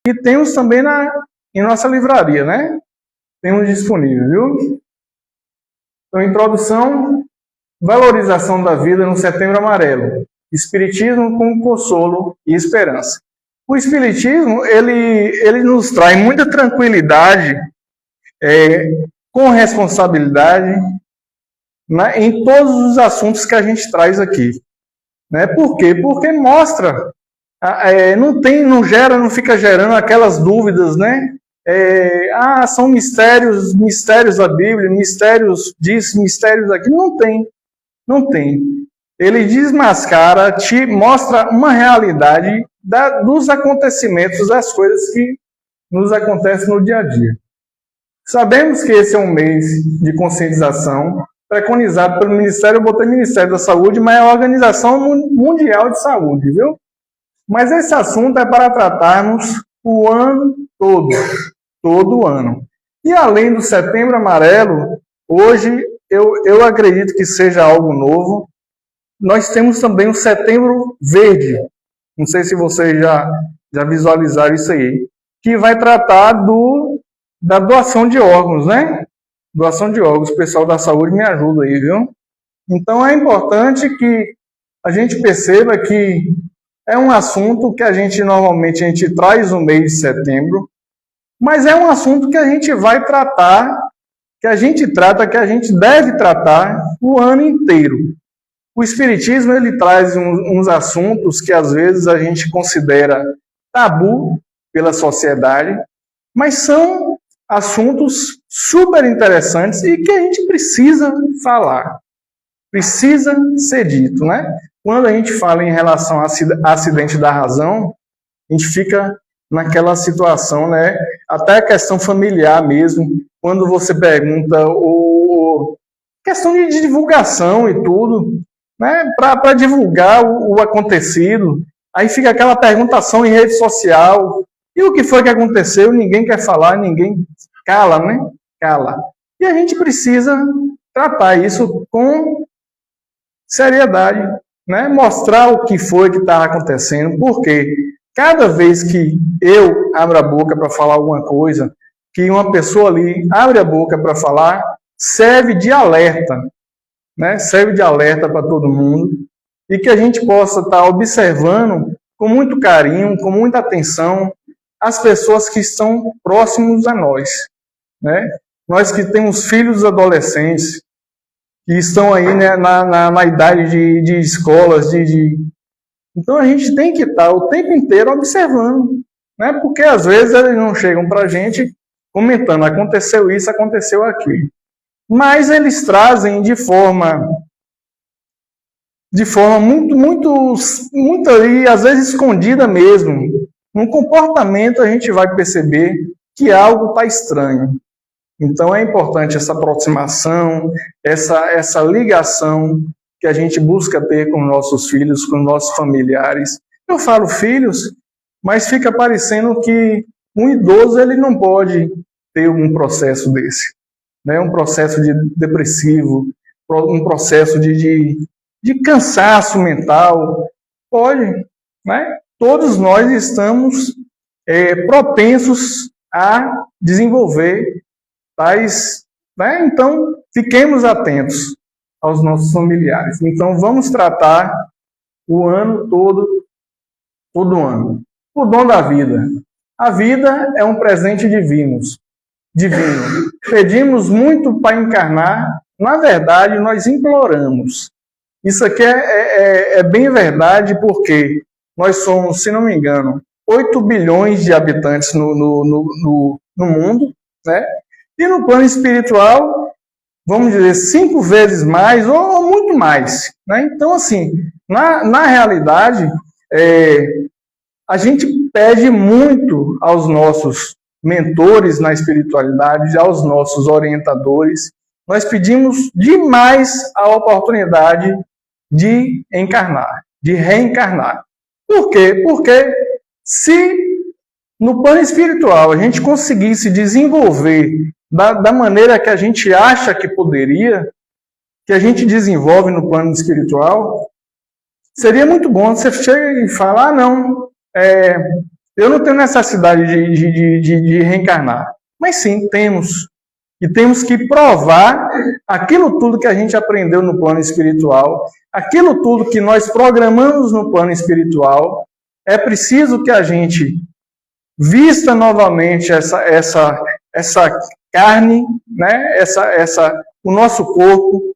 E temos também em nossa livraria, né? Temos disponível, viu? Então, introdução, valorização da vida no Setembro Amarelo. Espiritismo com consolo e esperança. O Espiritismo, ele nos traz muita tranquilidade, com responsabilidade, né, em todos os assuntos que a gente traz aqui. Né? Por quê? Porque mostra, não fica gerando aquelas dúvidas, né? São mistérios da Bíblia, mistérios disso, mistérios daquilo. Não tem. Ele desmascara, te mostra uma realidade dos acontecimentos, das coisas que nos acontecem no dia a dia. Sabemos que esse é um mês de conscientização, preconizado pelo Ministério, eu botei Ministério da Saúde, mas é a Organização Mundial de Saúde, viu? Mas esse assunto é para tratarmos o ano todo ano. E além do Setembro Amarelo, hoje eu acredito que seja algo novo, nós temos também o Setembro Verde, não sei se vocês já visualizaram isso aí, que vai tratar da doação de órgãos, né? Doação de órgãos, o pessoal da saúde me ajuda aí, viu? Então é importante que a gente perceba que é um assunto que normalmente a gente traz no mês de setembro, mas é um assunto que a gente vai tratar, que a gente deve tratar o ano inteiro. O Espiritismo, ele traz uns assuntos que às vezes a gente considera tabu pela sociedade, mas são assuntos super interessantes e que a gente precisa falar, precisa ser dito, né? Quando a gente fala em relação a acidente da razão, a gente fica naquela situação, né? Até a questão familiar mesmo, quando você pergunta questão de divulgação e tudo, né? Para divulgar o acontecido, aí fica aquela perguntação em rede social. E o que foi que aconteceu? Ninguém quer falar, ninguém cala, né? Cala. E a gente precisa tratar isso com seriedade, né? Mostrar o que foi que estava acontecendo, porque cada vez que eu abro a boca para falar alguma coisa, que uma pessoa ali abre a boca para falar, serve de alerta, né? Serve de alerta para todo mundo, e que a gente possa estar observando com muito carinho, com muita atenção, as pessoas que estão próximos a nós, né? Nós que temos filhos adolescentes, que estão aí, né, na idade de escolas, Então a gente tem que estar o tempo inteiro observando, né? Porque às vezes eles não chegam para a gente comentando, aconteceu isso, aconteceu aquilo. Mas eles trazem de forma muito ali, às vezes escondida mesmo. No comportamento a gente vai perceber que algo está estranho. Então é importante essa aproximação, essa ligação que a gente busca ter com nossos filhos, com nossos familiares. Eu falo filhos, mas fica parecendo que um idoso ele não pode ter um processo desse, né? Um processo depressivo, um processo de cansaço mental. Pode, né? Todos nós estamos propensos a desenvolver tais, né? Então, fiquemos atentos aos nossos familiares. Então, vamos tratar o ano todo ano. O dom da vida. A vida é um presente divino. Pedimos muito para encarnar, na verdade, nós imploramos. Isso aqui é bem verdade, porque nós somos, se não me engano, 8 bilhões de habitantes no mundo, né? E no plano espiritual, vamos dizer, 5 vezes mais ou muito mais, né? Então, assim, na realidade, a gente pede muito aos nossos mentores na espiritualidade, aos nossos orientadores. Nós pedimos demais a oportunidade de encarnar, de reencarnar. Por quê? Porque se no plano espiritual a gente conseguisse desenvolver da maneira que a gente acha que poderia, que a gente desenvolve no plano espiritual, seria muito bom. Você chega e fala, não, Eu não tenho necessidade de reencarnar. Mas sim, temos. E temos que provar aquilo tudo que a gente aprendeu no plano espiritual, aquilo tudo que nós programamos no plano espiritual. É preciso que a gente vista novamente essa carne, né? O nosso corpo,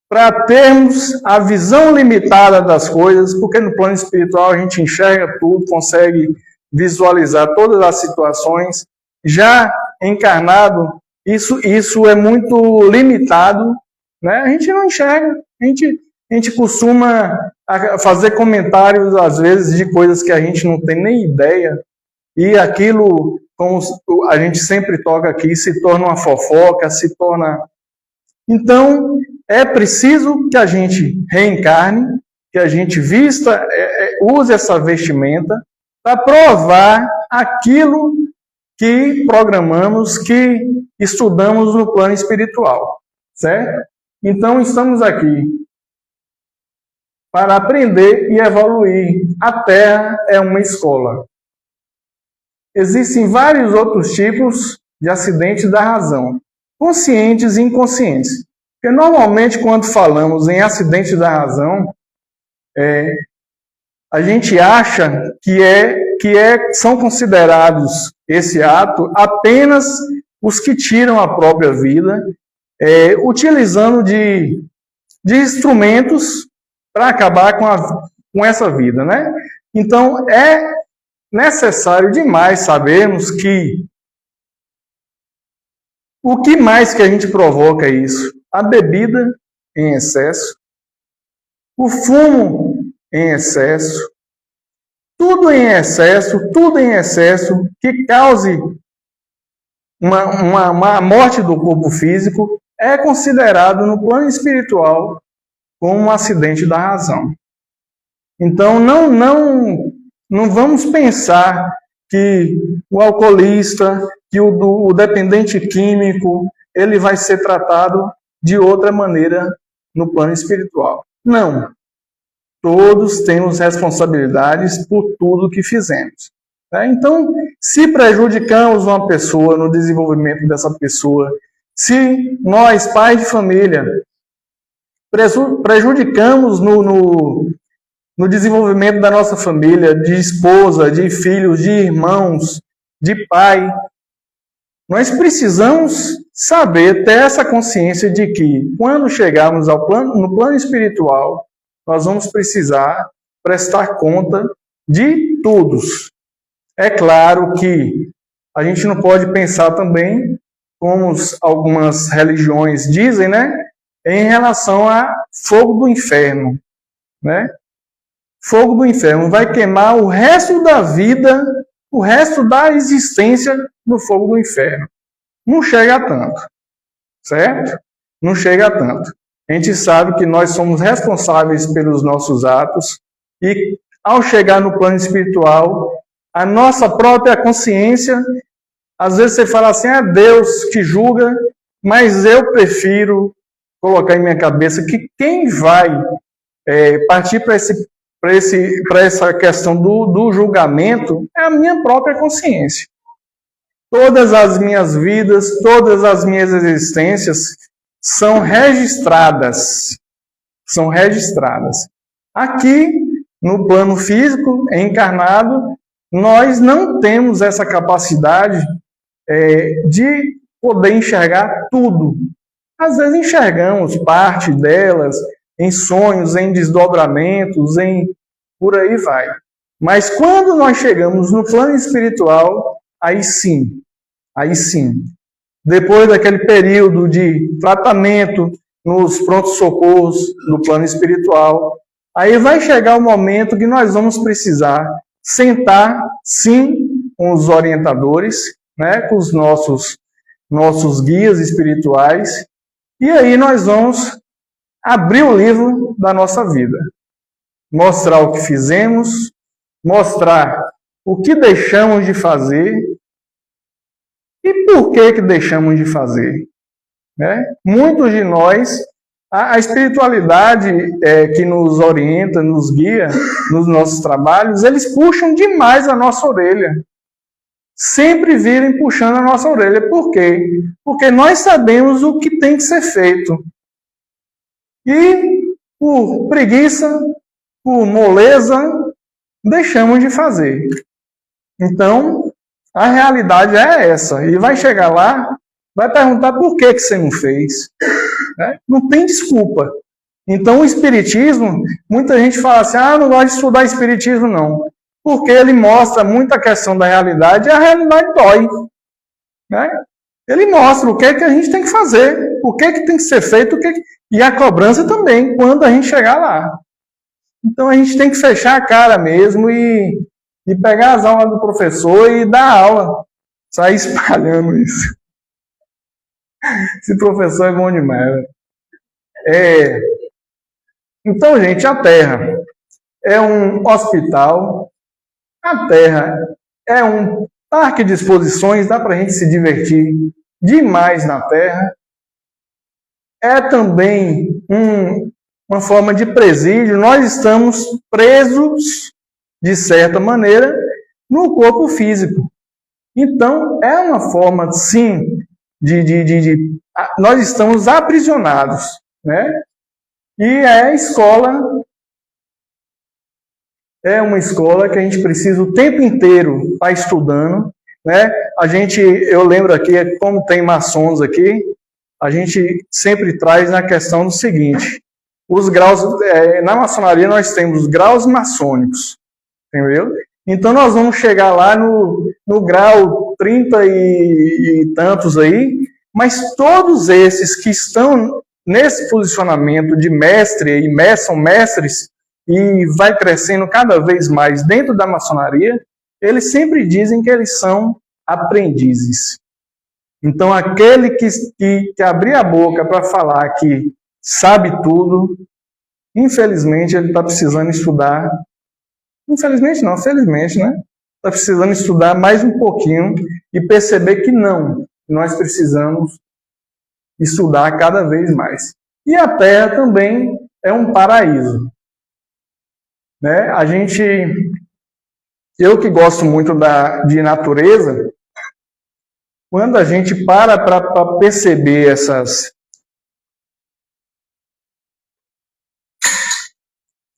para termos a visão limitada das coisas, porque no plano espiritual a gente enxerga tudo, consegue visualizar todas as situações. Já encarnado, isso é muito limitado, né? A gente não enxerga, a gente costuma fazer comentários, às vezes, de coisas que a gente não tem nem ideia, e aquilo, como a gente sempre toca aqui, se torna uma fofoca, se torna... Então, é preciso que a gente reencarne, que a gente vista, use essa vestimenta, para provar aquilo que programamos, que estudamos no plano espiritual, certo? Então, estamos aqui para aprender e evoluir. A Terra é uma escola. Existem vários outros tipos de acidentes da razão, conscientes e inconscientes. Porque, normalmente, quando falamos em acidente da razão, a gente acha que são considerados esse ato apenas os que tiram a própria vida, utilizando de instrumentos para acabar com essa vida, né? Então, é necessário demais sabermos que o que mais que a gente provoca isso? A bebida em excesso, o fumo em excesso, tudo em excesso que cause uma morte do corpo físico é considerado no plano espiritual como um acidente da razão. Então, não vamos pensar que o alcoolista, que o dependente químico, ele vai ser tratado de outra maneira no plano espiritual. Não. Todos temos responsabilidades por tudo que fizemos. Então, se prejudicamos uma pessoa no desenvolvimento dessa pessoa, se nós, pais de família, prejudicamos no desenvolvimento da nossa família, de esposa, de filhos, de irmãos, de pai, nós precisamos saber, ter essa consciência de que, quando chegarmos no plano espiritual, nós vamos precisar prestar conta de todos. É claro que a gente não pode pensar também, como algumas religiões dizem, né, em relação a fogo do inferno, né? Fogo do inferno vai queimar o resto da vida, o resto da existência no fogo do inferno. Não chega a tanto, certo? Não chega a tanto. A gente sabe que nós somos responsáveis pelos nossos atos e, ao chegar no plano espiritual, a nossa própria consciência, às vezes você fala assim, é Deus que julga, mas eu prefiro colocar em minha cabeça que quem vai partir para essa questão do julgamento é a minha própria consciência. Todas as minhas vidas, todas as minhas existências são registradas. São registradas. Aqui, no plano físico, encarnado, nós não temos essa capacidade de poder enxergar tudo. Às vezes enxergamos parte delas em sonhos, em desdobramentos, por aí vai. Mas quando nós chegamos no plano espiritual, aí sim, depois daquele período de tratamento nos prontos-socorros do plano espiritual, aí vai chegar o momento que nós vamos precisar sentar, sim, com os orientadores, né, com os nossos guias espirituais, e aí nós vamos abrir o livro da nossa vida. Mostrar o que fizemos, mostrar o que deixamos de fazer e por que deixamos de fazer. Né? Muitos de nós A espiritualidade que nos orienta, nos guia nos nossos trabalhos, eles puxam demais a nossa orelha. Sempre virem puxando a nossa orelha. Por quê? Porque nós sabemos o que tem que ser feito. E por preguiça, por moleza, deixamos de fazer. Então, a realidade é essa. E vai chegar lá, vai perguntar por que você não fez. Não tem desculpa. Então, o Espiritismo, muita gente fala assim, não gosto de estudar Espiritismo, não. Porque ele mostra muita questão da realidade e a realidade dói. Ele mostra o que é que a gente tem que fazer, o que é que tem que ser feito, e a cobrança também, quando a gente chegar lá. Então, a gente tem que fechar a cara mesmo e pegar as aulas do professor e dar aula. Sair espalhando isso. Esse professor é bom demais. Então, gente, a Terra é um hospital, a Terra é um parque de exposições, dá para a gente se divertir demais na Terra. É também uma forma de presídio. Nós estamos presos, de certa maneira, no corpo físico. Então, é uma forma, sim, nós estamos aprisionados, né? E a escola é uma escola que a gente precisa o tempo inteiro estar estudando, né? Eu lembro aqui, como tem maçons aqui, a gente sempre traz na questão do seguinte: os graus, na maçonaria nós temos graus maçônicos, entendeu? Então nós vamos chegar lá no grau 30 e tantos aí, mas todos esses que estão nesse posicionamento de mestre e são mestres e vai crescendo cada vez mais dentro da maçonaria, eles sempre dizem que eles são aprendizes. Então aquele que abrir a boca para falar que sabe tudo, infelizmente ele está precisando estudar. Infelizmente não, felizmente, né? Está precisando estudar mais um pouquinho e perceber que não, nós precisamos estudar cada vez mais. E a Terra também é um paraíso. Né? Eu que gosto muito de natureza, quando a gente para perceber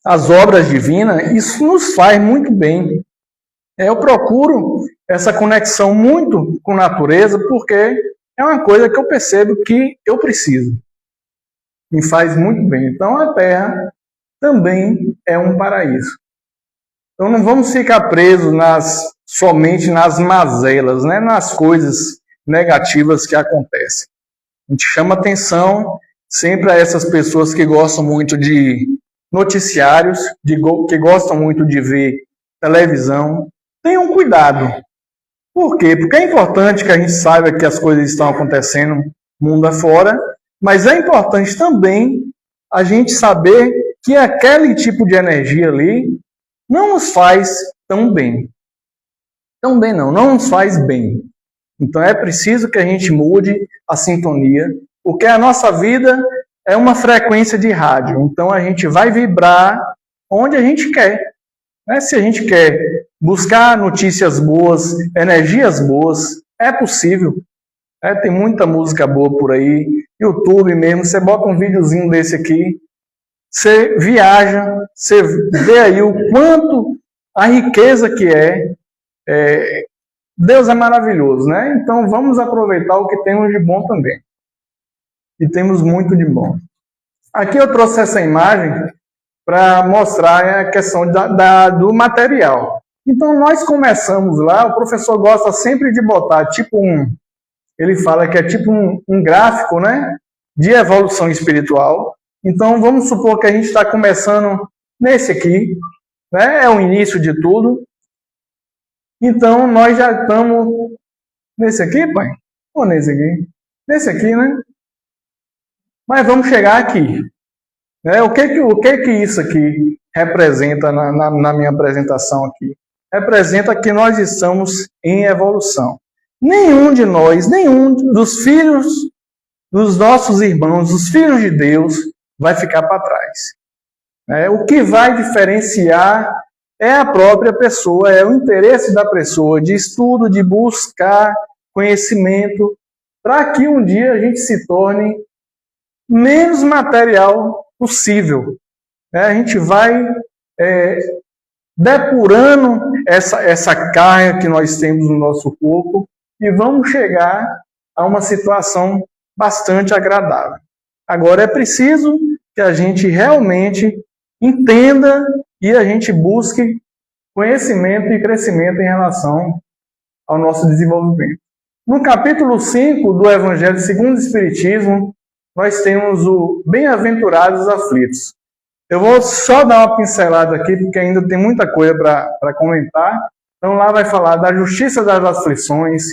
as obras divinas, isso nos faz muito bem. Eu procuro essa conexão muito com a natureza, porque é uma coisa que eu percebo que eu preciso. Me faz muito bem. Então a Terra também é um paraíso. Então não vamos ficar presos somente nas mazelas, né? Nas coisas negativas que acontecem. A gente chama atenção sempre a essas pessoas que gostam muito de noticiários, que gostam muito de ver televisão. Tenham cuidado. Por quê? Porque é importante que a gente saiba que as coisas estão acontecendo mundo afora, mas é importante também a gente saber que aquele tipo de energia ali não nos faz tão bem. Tão bem não nos faz bem. Então é preciso que a gente mude a sintonia, porque a nossa vida é uma frequência de rádio. Então a gente vai vibrar onde a gente quer. Se a gente quer buscar notícias boas, energias boas, é possível. Tem muita música boa por aí. YouTube mesmo, você bota um videozinho desse aqui, você viaja, você vê aí o quanto a riqueza que Deus é maravilhoso, né? Então vamos aproveitar o que temos de bom também. E temos muito de bom. Aqui eu trouxe essa imagem para mostrar a questão do material. Então nós começamos lá, o professor gosta sempre de botar ele fala que é tipo um gráfico, né, de evolução espiritual. Então vamos supor que a gente está começando nesse aqui, né, é o início de tudo. Então nós já estamos nesse aqui, pai? Ou nesse aqui? Nesse aqui, né? Mas vamos chegar aqui. O que isso aqui representa na minha apresentação aqui? Representa que nós estamos em evolução. Nenhum de nós, nenhum dos filhos dos nossos irmãos, dos filhos de Deus, vai ficar para trás. O que vai diferenciar é a própria pessoa, é o interesse da pessoa de estudo, de buscar conhecimento, para que um dia a gente se torne menos material possível. A gente vai depurando essa carga que nós temos no nosso corpo e vamos chegar a uma situação bastante agradável. Agora é preciso que a gente realmente entenda e a gente busque conhecimento e crescimento em relação ao nosso desenvolvimento. No capítulo 5 do Evangelho segundo o Espiritismo, nós temos o Bem-aventurados aflitos. Eu vou só dar uma pincelada aqui, porque ainda tem muita coisa para comentar. Então lá vai falar da justiça das aflições,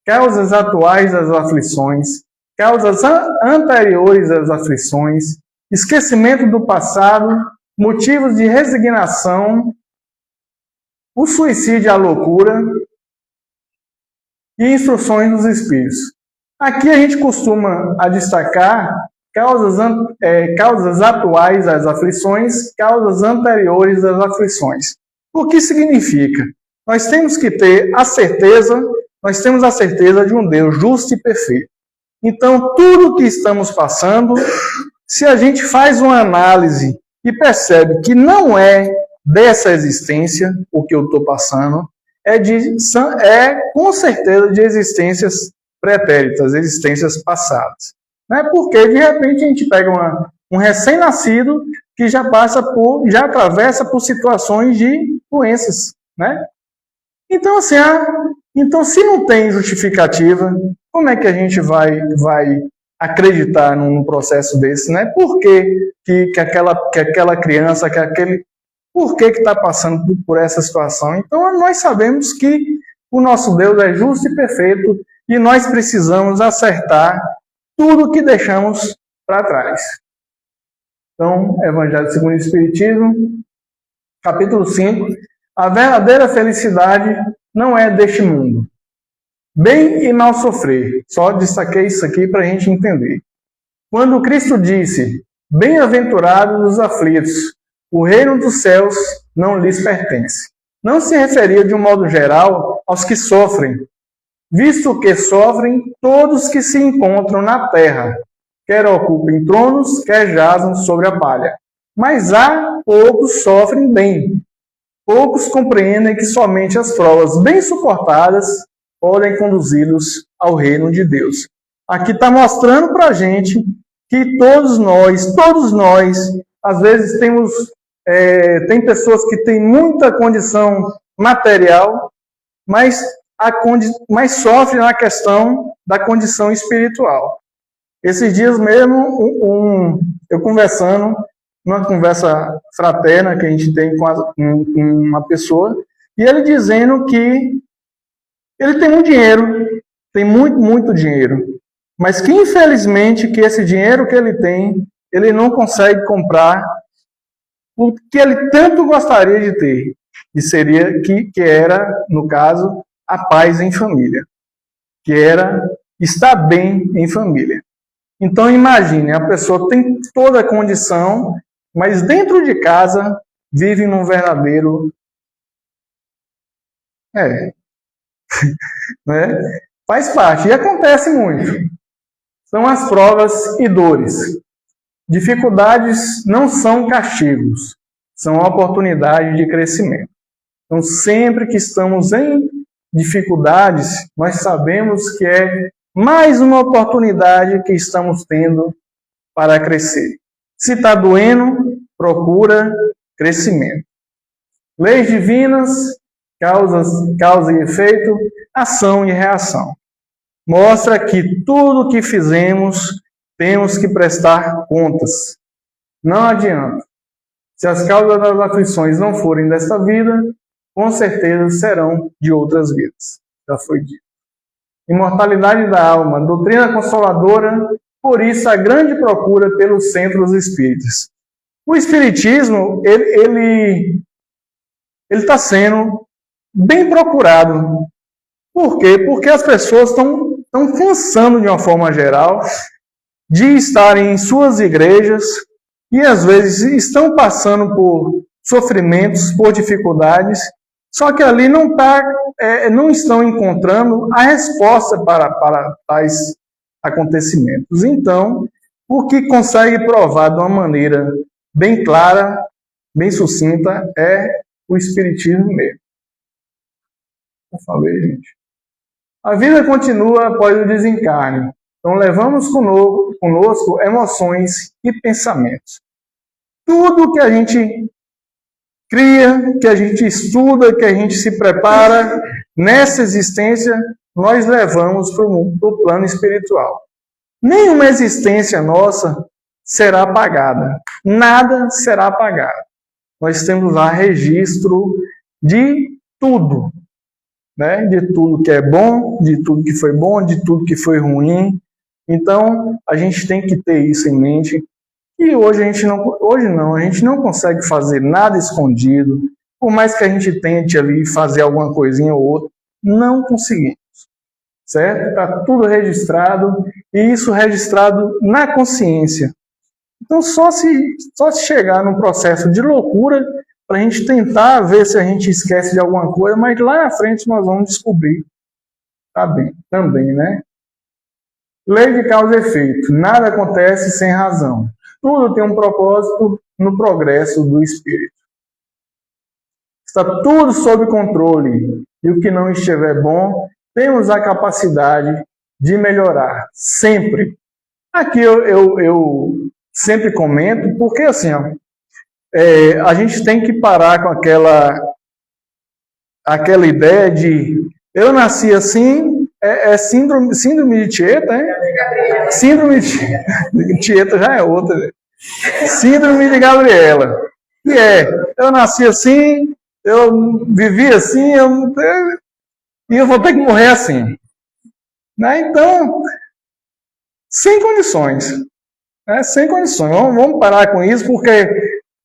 causas atuais das aflições, causas anteriores às aflições, esquecimento do passado, motivos de resignação, o suicídio e a loucura e instruções dos espíritos. Aqui a gente costuma destacar causas atuais às aflições, causas anteriores às aflições. O que significa? Nós temos que ter a certeza, de um Deus justo e perfeito. Então, tudo que estamos passando, se a gente faz uma análise e percebe que não é dessa existência o que eu estou passando, é com certeza de existências pretéritas, existências passadas. Porque de repente a gente pega um recém-nascido que já atravessa por situações de doenças, Então, assim, se não tem justificativa, como é que a gente vai acreditar num processo desse, Por que aquela criança, por que está passando por essa situação? Então, nós sabemos que o nosso Deus é justo e perfeito e nós precisamos acertar tudo que deixamos para trás. Então, Evangelho segundo o Espiritismo, capítulo 5. A verdadeira felicidade não é deste mundo. Bem e mal sofrer. Só destaquei isso aqui para a gente entender. Quando Cristo disse, bem-aventurados os aflitos, o reino dos céus não lhes pertence. Não se referia de um modo geral aos que sofrem, visto que sofrem todos que se encontram na terra, quer ocupem tronos, quer jazam sobre a palha. Mas há poucos sofrem bem. Poucos compreendem que somente as provas bem suportadas podem conduzi-los ao reino de Deus. Aqui está mostrando para a gente que todos nós, às vezes tem pessoas que têm muita condição material, mas sofrem na questão da condição espiritual. Esses dias mesmo, eu conversando, numa conversa fraterna que a gente tem com uma pessoa, e ele dizendo que ele tem muito dinheiro, tem muito, muito dinheiro, mas que infelizmente que esse dinheiro que ele tem, ele não consegue comprar o que ele tanto gostaria de ter, e seria que era, no caso, a paz em família, que era estar bem em família. Então imagine, a pessoa tem toda a condição, mas dentro de casa vive num verdadeiro... Faz parte, e acontece muito. São as provas e dores. Dificuldades não são castigos, são oportunidades de crescimento. Então, sempre que estamos em dificuldades, nós sabemos que é mais uma oportunidade que estamos tendo para crescer. Se está doendo, procura crescimento. Leis divinas, causa e efeito, ação e reação. Mostra que tudo que fizemos temos que prestar contas. Não adianta. Se as causas das aflições não forem desta vida, com certeza serão de outras vidas. Já foi dito. Imortalidade da alma, doutrina consoladora, por isso a grande procura pelos centros espíritas. O espiritismo, ele está sendo bem procurado. Por quê? Porque as pessoas estão cansando, de uma forma geral, de estarem em suas igrejas, e às vezes estão passando por sofrimentos, por dificuldades, só que ali não estão encontrando a resposta para tais acontecimentos. Então, o que consegue provar de uma maneira bem clara, bem sucinta, é o Espiritismo mesmo. Eu falei, gente. A vida continua após o desencarne. Então, levamos conosco emoções e pensamentos. Tudo que a gente cria, que a gente estuda, que a gente se prepara, nessa existência, nós levamos para o plano espiritual. Nenhuma existência nossa será apagada. Nada será apagado. Nós temos lá registro de tudo. Né? De tudo que é bom, de tudo que foi bom, de tudo que foi ruim. Então, a gente tem que ter isso em mente. E hoje a gente não consegue fazer nada escondido. Por mais que a gente tente ali fazer alguma coisinha ou outra, não conseguimos. Certo? Está tudo registrado, e isso registrado na consciência. Então, só se chegar num processo de loucura, para a gente tentar ver se a gente esquece de alguma coisa, mas lá na frente nós vamos descobrir. Tá bem, também, né? Lei de causa e efeito. Nada acontece sem razão. Tudo tem um propósito no progresso do espírito. Está tudo sob controle. E o que não estiver bom, temos a capacidade de melhorar. Sempre. Aqui eu sempre comento, porque assim, ó, a gente tem que parar com aquela ideia de eu nasci assim, síndrome de Tieta, é? Síndrome de Tieta já é outra. Né? Síndrome de Gabriela. Que eu nasci assim, eu vivi assim, e eu vou ter que morrer assim. Né? Então, sem condições. Né? Sem condições. Vamos parar com isso, porque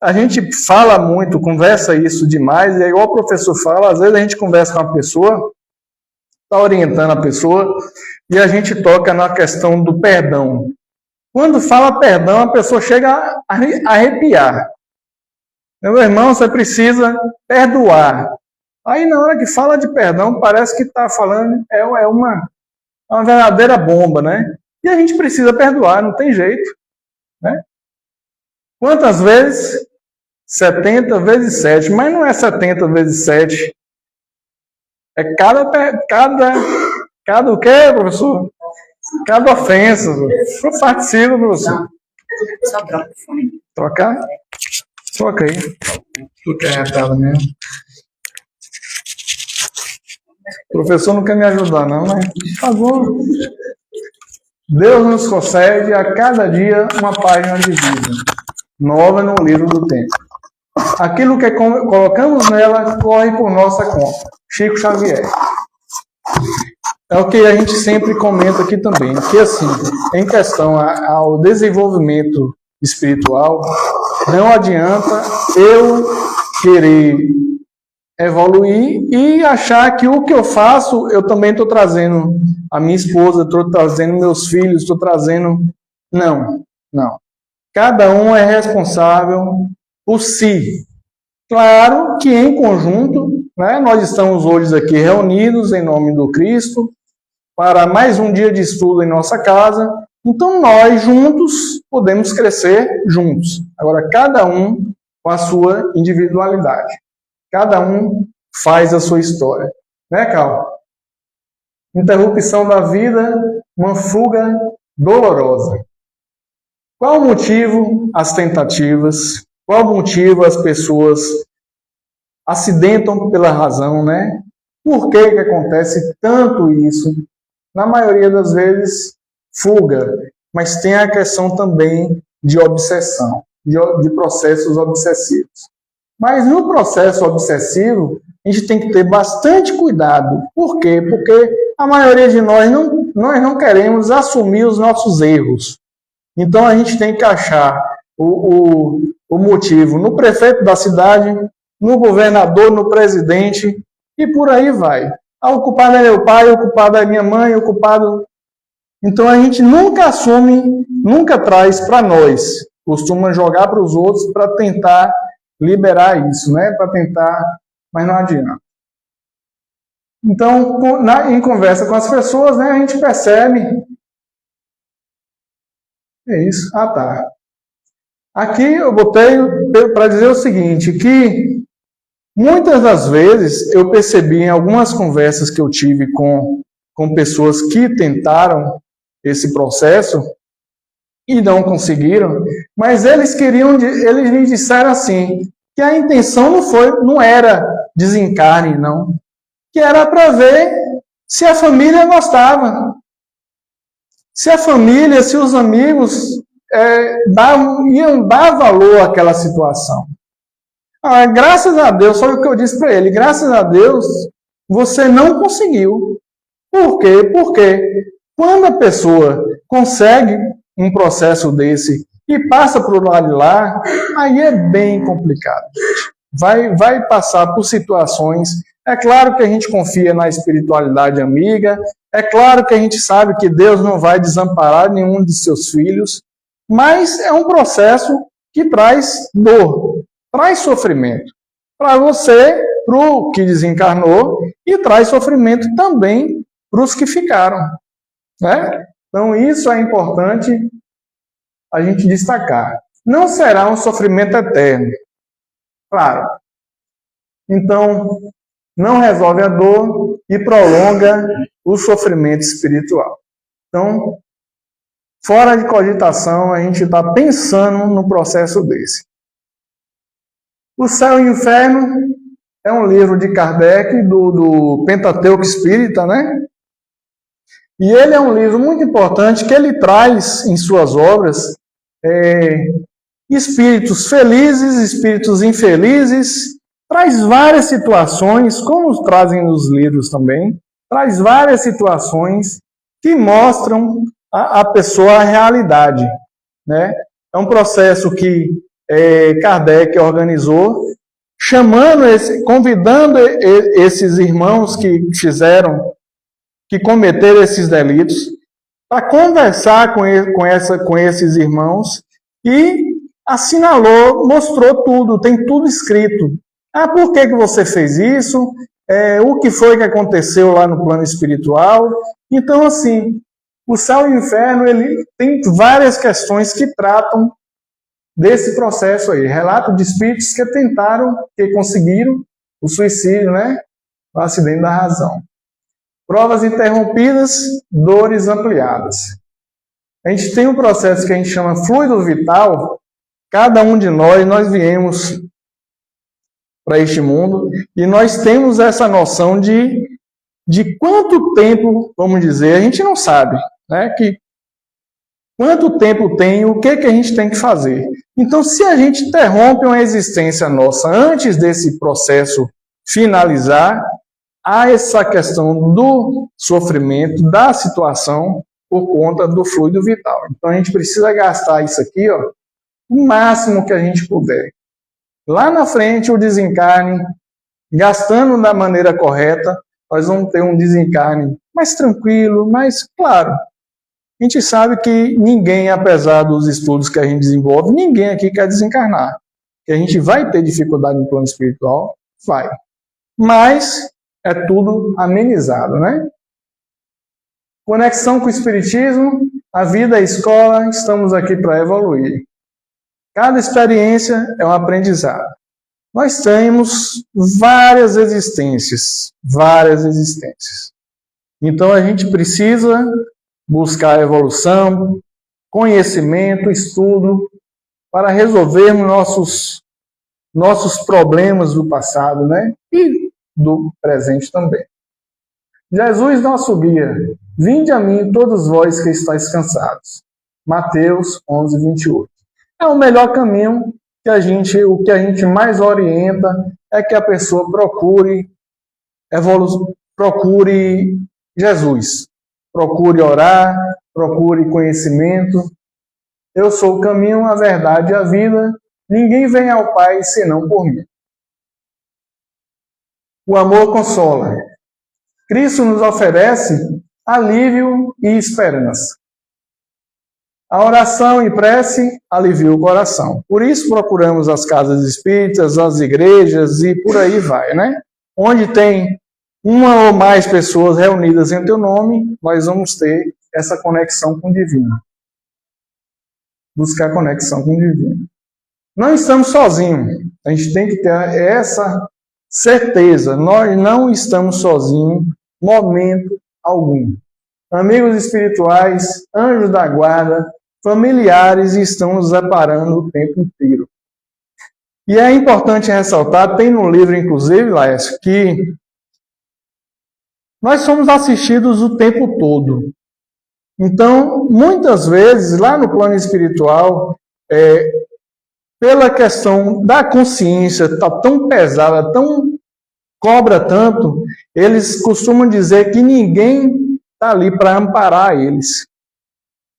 a gente fala muito, conversa isso demais, e é igual o professor fala, às vezes a gente conversa com a pessoa, está orientando a pessoa, e a gente toca na questão do perdão. Quando fala perdão, a pessoa chega a arrepiar. Meu irmão, você precisa perdoar. Aí na hora que fala de perdão, parece que está falando, é uma verdadeira bomba, né? E a gente precisa perdoar, não tem jeito. Né? Quantas vezes? 70 vezes 7, mas não é 70 vezes 7. É cada o quê, professor? Cada ofensa. Eu participo, professor. Só troca o fone. Trocar? Troca aí. Tu quer retada mesmo? O professor não quer me ajudar, não, mas por favor. Deus nos concede a cada dia uma página de vida nova no livro do tempo. Aquilo que colocamos nela corre por nossa conta. Chico Xavier. É o que a gente sempre comenta aqui também, que assim, em questão ao desenvolvimento espiritual, não adianta eu querer evoluir e achar que o que eu faço, eu também estou trazendo a minha esposa, estou trazendo meus filhos, estou trazendo... Não. Cada um é responsável por si. Claro que em conjunto, né, nós estamos hoje aqui reunidos em nome do Cristo para mais um dia de estudo em nossa casa. Então nós juntos podemos crescer juntos. Agora cada um com a sua individualidade. Cada um faz a sua história. Né, Cal? Interrupção da vida, uma fuga dolorosa. Qual o motivo as tentativas? Qual o motivo as pessoas acidentam pela razão, né? Por que acontece tanto isso? Na maioria das vezes, fuga. Mas tem a questão também de obsessão, de processos obsessivos. Mas no processo obsessivo, a gente tem que ter bastante cuidado. Por quê? Porque a maioria de nós não queremos assumir os nossos erros. Então a gente tem que achar o motivo no prefeito da cidade, no governador, no presidente, e por aí vai. O culpado é meu pai, o culpado é minha mãe, o culpado... Então a gente nunca assume, nunca traz para nós costuma jogar para os outros para tentar liberar isso, né? Para tentar, mas não adianta. Então, em conversa com as pessoas, né, a gente percebe. É isso. Ah, tá. Aqui eu botei para dizer o seguinte, que muitas das vezes eu percebi em algumas conversas que eu tive com pessoas que tentaram esse processo e não conseguiram, mas eles me disseram assim, que a intenção não era desencarne, não, que era para ver se a família gostava, se a família, se os amigos iam dar valor àquela situação. Graças a Deus, foi o que eu disse para ele, graças a Deus, você não conseguiu. Por quê? Porque quando a pessoa consegue um processo desse e passa para o lado de lá, aí é bem complicado. Vai passar por situações. É claro que a gente confia na espiritualidade amiga, é claro que a gente sabe que Deus não vai desamparar nenhum de seus filhos, mas é um processo que traz dor, traz sofrimento para você, para o que desencarnou, e traz sofrimento também para os que ficaram, né? Então isso é importante a gente destacar. Não será um sofrimento eterno, claro. Então, não resolve a dor e prolonga o sofrimento espiritual. Então, fora de cogitação, a gente está pensando no processo desse. O Céu e o Inferno é um livro de Kardec, do Pentateuco Espírita, né? E ele é um livro muito importante que ele traz em suas obras espíritos felizes, espíritos infelizes, traz várias situações, como trazem nos livros também, traz várias situações que mostram a pessoa a realidade, né? É um processo que Kardec organizou, convidando esses irmãos que cometeram esses delitos, para conversar com esses irmãos, e assinalou, mostrou tudo, tem tudo escrito. Por que você fez isso? O que foi que aconteceu lá no plano espiritual? Então, assim, o Céu e o Inferno, ele tem várias questões que tratam desse processo aí. Relato de espíritos que tentaram, que conseguiram o suicídio, né? O acidente da razão. Provas interrompidas, dores ampliadas. A gente tem um processo que a gente chama fluido vital. Cada um de nós viemos para este mundo e nós temos essa noção de quanto tempo, vamos dizer, a gente não sabe, né? Que quanto tempo tem, o que a gente tem que fazer. Então, se a gente interrompe uma existência nossa antes desse processo finalizar, há essa questão do sofrimento, da situação, por conta do fluido vital. Então, a gente precisa gastar isso aqui, ó, o máximo que a gente puder. Lá na frente, o desencarne, gastando da maneira correta, nós vamos ter um desencarne mais tranquilo, mais claro. A gente sabe que ninguém, apesar dos estudos que a gente desenvolve, ninguém aqui quer desencarnar. Que a gente vai ter dificuldade no plano espiritual, vai. Mas é tudo amenizado, né? Conexão com o Espiritismo, a vida é escola, estamos aqui para evoluir. Cada experiência é um aprendizado. Nós temos várias existências. Então a gente precisa buscar evolução, conhecimento, estudo, para resolvermos nossos problemas do passado, né? E do presente também. Jesus, nosso guia, vinde a mim todos vós que estáis cansados. Mateus 11, 28. É o melhor caminho o que a gente mais orienta é que a pessoa procure Jesus. Procure orar, procure conhecimento. Eu sou o caminho, a verdade e a vida. Ninguém vem ao Pai senão por mim. O amor consola. Cristo nos oferece alívio e esperança. A oração e prece alivia o coração. Por isso procuramos as casas espíritas, as igrejas e por aí vai, né? Onde tem uma ou mais pessoas reunidas em teu nome, nós vamos ter essa conexão com o divino. Buscar conexão com o divino. Não estamos sozinhos. A gente tem que ter essa certeza. Nós não estamos sozinhos, momento algum. Amigos espirituais, anjos da guarda, familiares estão nos aparando o tempo inteiro. E é importante ressaltar, tem no livro, inclusive, Laércio, que nós somos assistidos o tempo todo. Então, muitas vezes, lá no plano espiritual, pela questão da consciência, está tão pesada, cobra tanto, eles costumam dizer que ninguém está ali para amparar eles,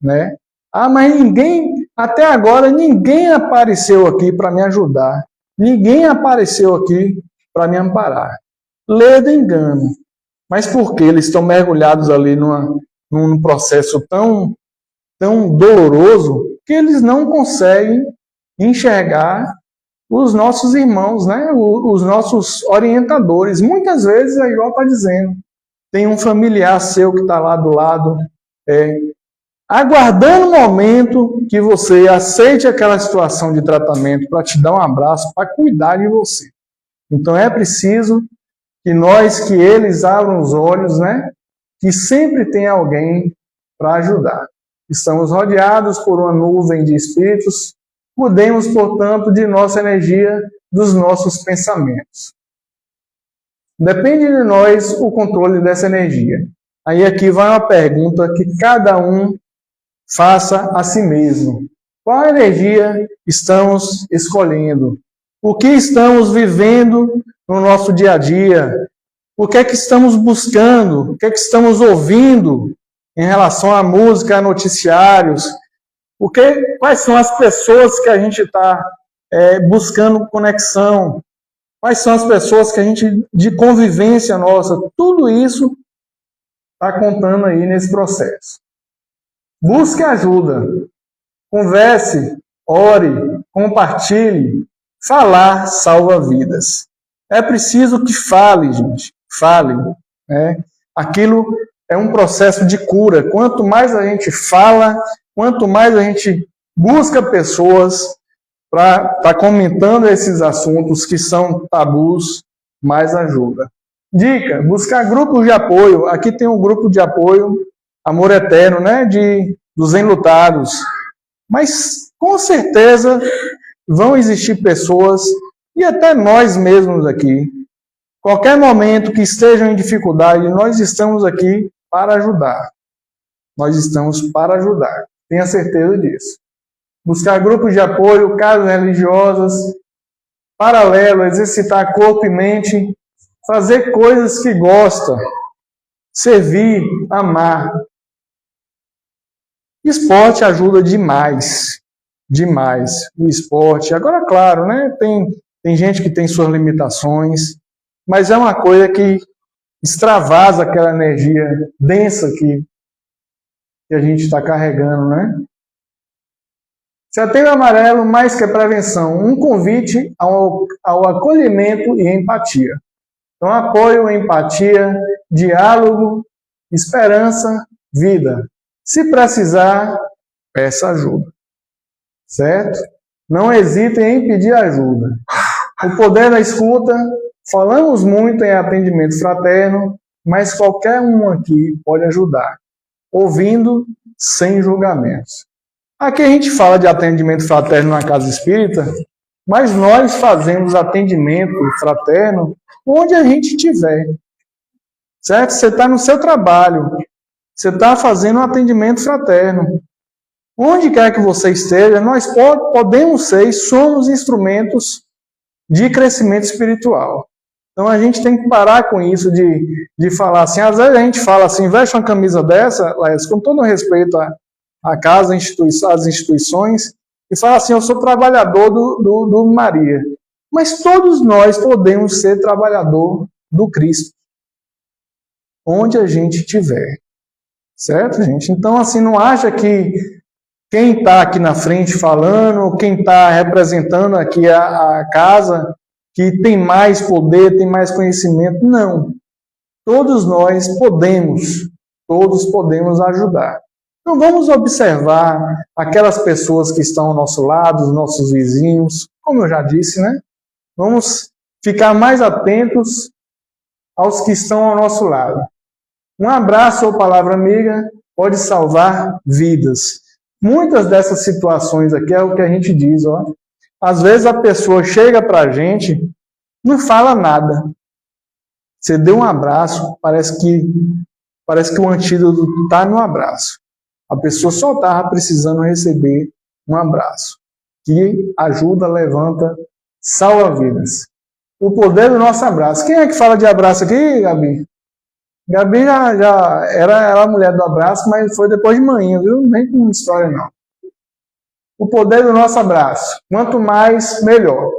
né? Ah, mas até agora, ninguém apareceu aqui para me ajudar. Ninguém apareceu aqui para me amparar. Ledo engano. Mas por que eles estão mergulhados ali num processo tão doloroso que eles não conseguem enxergar os nossos irmãos, né? Os nossos orientadores? Muitas vezes, é igual está dizendo, tem um familiar seu que está lá do lado, aguardando o momento que você aceite aquela situação de tratamento para te dar um abraço, para cuidar de você. Então é preciso que eles abram os olhos, né? Que sempre tem alguém para ajudar. Estamos rodeados por uma nuvem de espíritos, cuidemos, portanto, de nossa energia, dos nossos pensamentos. Depende de nós o controle dessa energia. Aí aqui vai uma pergunta que cada um faça a si mesmo. Qual energia estamos escolhendo? O que estamos vivendo no nosso dia a dia? O que é que estamos buscando? O que é que estamos ouvindo em relação à música, a noticiários? Quais são as pessoas que a gente está buscando conexão? Quais são as pessoas que a gente, de convivência nossa? Tudo isso está contando aí nesse processo. Busque ajuda, converse, ore, compartilhe. Falar salva vidas. É preciso que fale, gente. Fale. Né? Aquilo é um processo de cura. Quanto mais a gente fala, quanto mais a gente busca pessoas para estar comentando esses assuntos que são tabus, mais ajuda. Dica, buscar grupos de apoio. Aqui tem um grupo de apoio, Amor Eterno, né, dos enlutados. Mas, com certeza, vão existir pessoas, e até nós mesmos aqui, qualquer momento que estejam em dificuldade, nós estamos aqui para ajudar. Nós estamos para ajudar. Tenha certeza disso. Buscar grupos de apoio, casas religiosas, paralelo, exercitar corpo e mente, fazer coisas que gosta, servir, amar. Esporte ajuda demais, demais. O esporte, agora claro, né? Tem gente que tem suas limitações, mas é uma coisa que extravasa aquela energia densa que a gente está carregando, né? Setembro Amarelo, mais que prevenção, um convite ao acolhimento e empatia. Então, apoio, empatia, diálogo, esperança, vida. Se precisar, peça ajuda. Certo? Não hesitem em pedir ajuda. O poder da escuta, falamos muito em atendimento fraterno, mas qualquer um aqui pode ajudar, ouvindo sem julgamentos. Aqui a gente fala de atendimento fraterno na casa espírita, mas nós fazemos atendimento fraterno onde a gente estiver. Certo? Você está no seu trabalho, você está fazendo um atendimento fraterno. Onde quer que você esteja, nós podemos ser e somos instrumentos de crescimento espiritual. Então a gente tem que parar com isso de falar assim. Às vezes a gente fala assim, veste uma camisa dessa, Laércio, com todo respeito à casa, às instituições, e fala assim, eu sou trabalhador do Maria. Mas todos nós podemos ser trabalhador do Cristo, onde a gente estiver. Certo, gente? Então, assim, não acha que quem está aqui na frente falando, quem está representando aqui a casa, que tem mais poder, tem mais conhecimento. Não. Todos nós todos podemos ajudar. Então vamos observar aquelas pessoas que estão ao nosso lado, os nossos vizinhos, como eu já disse, né? Vamos ficar mais atentos aos que estão ao nosso lado. Um abraço ou palavra amiga pode salvar vidas. Muitas dessas situações aqui é o que a gente diz, ó. Às vezes a pessoa chega para a gente, não fala nada. Você deu um abraço, parece que o antídoto está no abraço. A pessoa só estava precisando receber um abraço, que ajuda, levanta, salva vidas. O poder do nosso abraço. Quem é que fala de abraço aqui, Gabi? Gabi já era a mulher do abraço, mas foi depois de manhã, viu? Nem com história, não. O poder do nosso abraço. Quanto mais, melhor.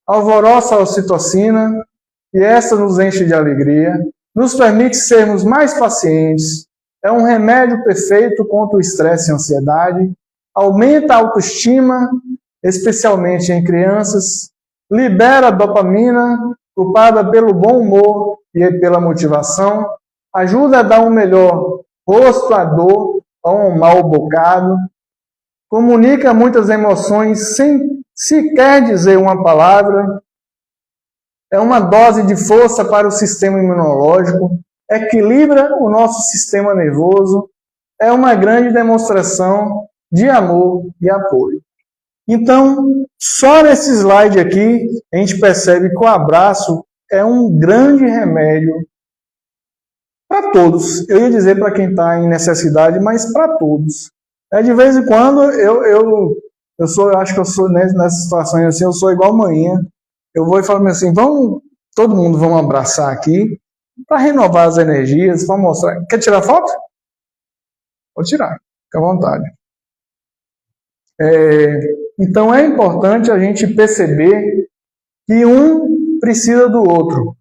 Alvoroça a ocitocina, e essa nos enche de alegria, nos permite sermos mais pacientes, é um remédio perfeito contra o estresse e a ansiedade, aumenta a autoestima, especialmente em crianças, libera a dopamina, culpada pelo bom humor e pela motivação, ajuda a dar um melhor rosto à dor ou a um mal bocado, comunica muitas emoções sem sequer dizer uma palavra, é uma dose de força para o sistema imunológico, equilibra o nosso sistema nervoso, é uma grande demonstração de amor e apoio. Então, só nesse slide aqui, a gente percebe que o abraço é um grande remédio para todos. Eu ia dizer para quem está em necessidade, mas para todos. De vez em quando, eu acho que eu sou nessas situações assim, eu sou igual manhã. Eu vou e falo assim, todo mundo vamos abraçar aqui, para renovar as energias, para mostrar. Quer tirar foto? Vou tirar, fica à vontade. Então é importante a gente perceber que um precisa do outro.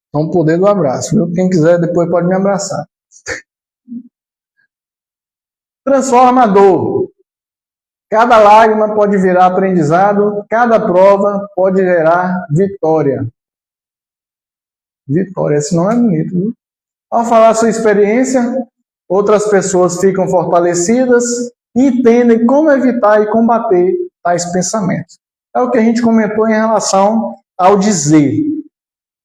Então, o poder do abraço, viu? Quem quiser depois pode me abraçar. Transformador. Cada lágrima pode virar aprendizado, cada prova pode gerar vitória. Vitória, esse não é bonito, viu? Ao falar sua experiência, outras pessoas ficam fortalecidas e entendem como evitar e combater tais pensamentos. É o que a gente comentou em relação ao dizer.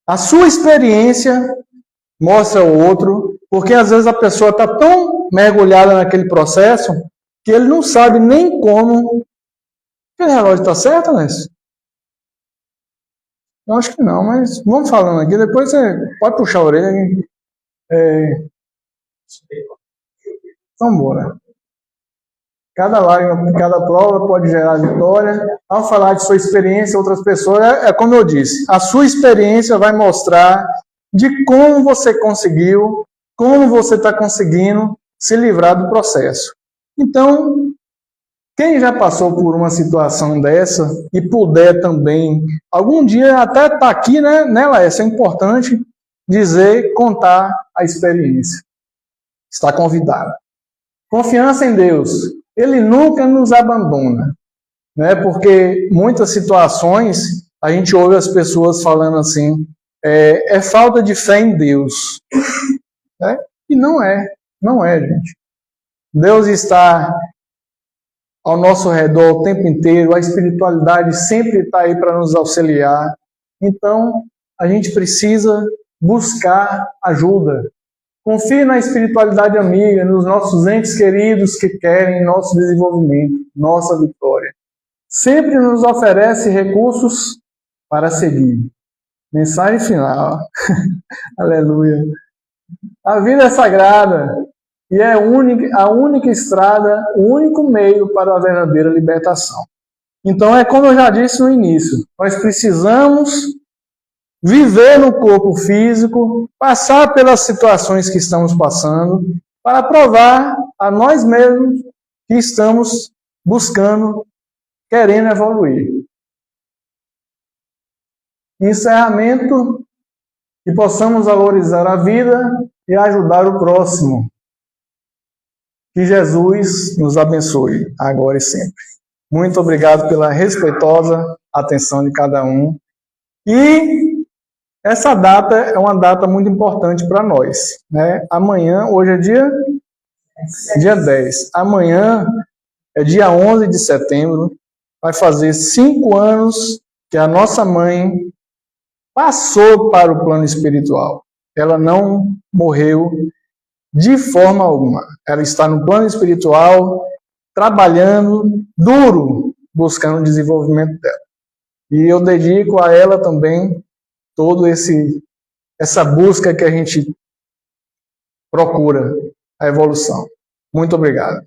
A sua experiência mostra ao outro, porque às vezes a pessoa está tão mergulhada naquele processo que ele não sabe nem como. Aquele relógio está certo, Ness? Eu acho que não, mas vamos falando aqui, depois você pode puxar a orelha. Então, bora. Cada lágrima, cada prova pode gerar vitória. Ao falar de sua experiência, outras pessoas, como eu disse, a sua experiência vai mostrar de como você conseguiu, como você está conseguindo se livrar do processo. Então, quem já passou por uma situação dessa e puder também, algum dia até estar aqui, né, Laércio, é importante dizer, contar a experiência. Está convidado. Confiança em Deus. Ele nunca nos abandona, né? Porque muitas situações a gente ouve as pessoas falando assim, é falta de fé em Deus, né? E não é, gente. Deus está ao nosso redor o tempo inteiro, a espiritualidade sempre está aí para nos auxiliar. Então, a gente precisa buscar ajuda. Confie na espiritualidade amiga, nos nossos entes queridos que querem nosso desenvolvimento, nossa vitória. Sempre nos oferece recursos para seguir. Mensagem final. Aleluia. A vida é sagrada e é a única estrada, o único meio para a verdadeira libertação. Então, é como eu já disse no início, nós precisamos viver no corpo físico, passar pelas situações que estamos passando, para provar a nós mesmos que estamos buscando, querendo evoluir. Encerramento, que possamos valorizar a vida e ajudar o próximo. Que Jesus nos abençoe, agora e sempre. Muito obrigado pela respeitosa atenção de cada um. E essa data é uma data muito importante para nós, né? Amanhã, hoje é dia 10. Amanhã é dia 11 de setembro. Vai fazer 5 anos que a nossa mãe passou para o plano espiritual. Ela não morreu de forma alguma. Ela está no plano espiritual, trabalhando duro, buscando o desenvolvimento dela. E eu dedico a ela também todo essa busca que a gente procura, a evolução. Muito obrigado.